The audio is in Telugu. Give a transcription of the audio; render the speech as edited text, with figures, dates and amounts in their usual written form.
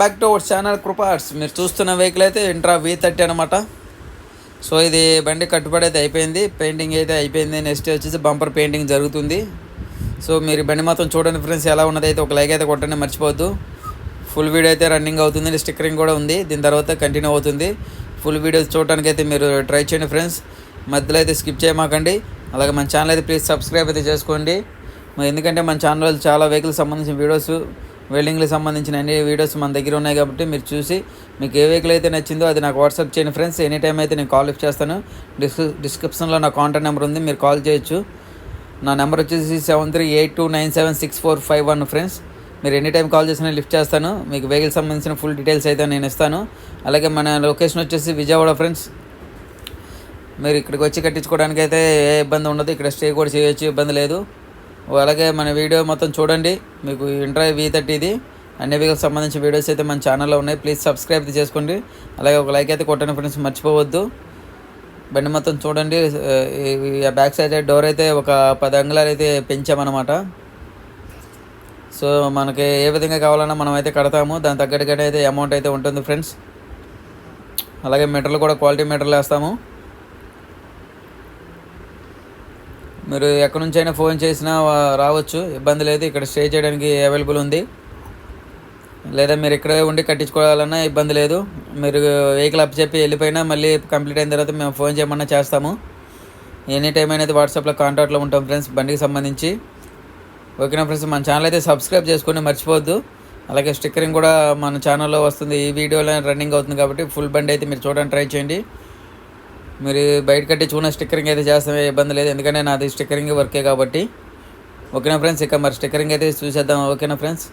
బ్యాక్ టు అవర్ ఛానల్ కృపార్ట్స్. మీరు చూస్తున్న వెహికల్ అయితే ఇంట్రా V30 అనమాట. సో ఇది బండి కట్టుబడి అయితే అయిపోయింది, పెయింటింగ్ అయితే అయిపోయింది. నెక్స్ట్ వచ్చేసి బంపర్ పెయింటింగ్ జరుగుతుంది. సో మీరు బండి మొత్తం చూడండి ఫ్రెండ్స్, ఎలా ఉన్నది అయితే ఒక లైక్ అయితే కొట్టండి మర్చిపోవద్దు. ఫుల్ వీడియో అయితే రన్నింగ్ అవుతుంది, స్టిక్కరింగ్ కూడా ఉంది, దీని తర్వాత కంటిన్యూ అవుతుంది. ఫుల్ వీడియోస్ చూడడానికి అయితే మీరు ట్రై చేయండి ఫ్రెండ్స్, మధ్యలో అయితే స్కిప్ చేయమాకండి. అలాగే మన ఛానల్ అయితే ప్లీజ్ సబ్స్క్రైబ్ అయితే చేసుకోండి. ఎందుకంటే మన ఛానల్లో చాలా వెహికల్కి సంబంధించిన వీడియోస్, వెల్డింగ్కి సంబంధించిన అన్ని వీడియోస్ మన దగ్గర ఉన్నాయి కాబట్టి మీరు చూసి మీకు ఏ వెహికల్ అయితే నచ్చిందో అది నాకు వాట్సాప్ చేయండి ఫ్రెండ్స్. ఎనీ టైం అయితే నేను కాల్ లిఫ్ట్ చేస్తాను. డిస్క్రిప్షన్లో నా కాంటాక్ట్ నెంబర్ ఉంది, మీరు కాల్ చేయొచ్చు. నా నెంబర్ వచ్చేసి 7382976451 ఫ్రెండ్స్. మీరు ఎనీ టైం కాల్ చేసినా లిఫ్ట్ చేస్తాను. మీకు వెహికల్ సంబంధించిన ఫుల్ డీటెయిల్స్ అయితే నేను ఇస్తాను. అలాగే మన లొకేషన్ వచ్చేసి విజయవాడ ఫ్రెండ్స్. మీరు ఇక్కడికి వచ్చి కట్టించుకోవడానికి అయితే ఏ ఇబ్బంది ఉండదు, ఇక్కడ స్టే కూడా చేయొచ్చు, ఇబ్బంది లేదు. అలాగే మన వీడియో మొత్తం చూడండి, మీకు ఇంట్రా V30 ఇది అన్ని వెహికల్స్ సంబంధించిన వీడియోస్ అయితే మన ఛానల్లో ఉన్నాయి. ప్లీజ్ సబ్స్క్రైబ్ చేసుకోండి. అలాగే ఒక లైక్ అయితే కొట్టండి ఫ్రెండ్స్, మర్చిపోవద్దు. బండి మొత్తం చూడండి. బ్యాక్ సైడ్ డోర్ అయితే ఒక 10 అంగుళాలు అయితే పెంచామన్నమాట. సో మనకి ఏ విధంగా కావాలన్నా మనం అయితే కడతాము, దాని తగ్గట్టుగానే అయితే అమౌంట్ అయితే ఉంటుంది ఫ్రెండ్స్. అలాగే మీటర్లు కూడా క్వాలిటీ మీటర్లు వేస్తాము. మీరు ఎక్కడి నుంచి అయినా ఫోన్ చేసినా రావచ్చు, ఇబ్బంది లేదు. ఇక్కడ స్టే చేయడానికి అవైలబుల్ ఉంది. లేదా మీరు ఇక్కడే ఉండి కట్టించుకోవాలన్నా ఇబ్బంది లేదు. మీరు వెహికల్ అప్ చెప్పి వెళ్ళిపోయినా మళ్ళీ కంప్లీట్ అయిన తర్వాత మేము ఫోన్ చేయమన్నా చేస్తాము. ఎనీ టైం అనేది వాట్సాప్లో కాంటాక్ట్లో ఉంటాం ఫ్రెండ్స్ బండికి సంబంధించి. ఓకేనా ఫ్రెండ్స్, మన ఛానల్ అయితే సబ్స్క్రైబ్ చేసుకొని మర్చిపోవద్దు. అలాగే స్టిక్కరింగ్ కూడా మన ఛానల్లో వస్తుంది, ఈ వీడియోలో రన్నింగ్ అవుతుంది కాబట్టి ఫుల్ బండి అయితే మీరు చూడడానికి ట్రై చేయండి. మీరు బయట కట్టించుకున్న స్టిక్కరింగ్ అయితే చేస్తామే, ఇబ్బంది లేదు, ఎందుకంటే నాది స్టిక్కరింగ్ వర్కే కాబట్టి. ఓకేనా ఫ్రెండ్స్, ఇక మరి స్టిక్కరింగ్ అయితే చూసేద్దాం. ఓకేనా ఫ్రెండ్స్.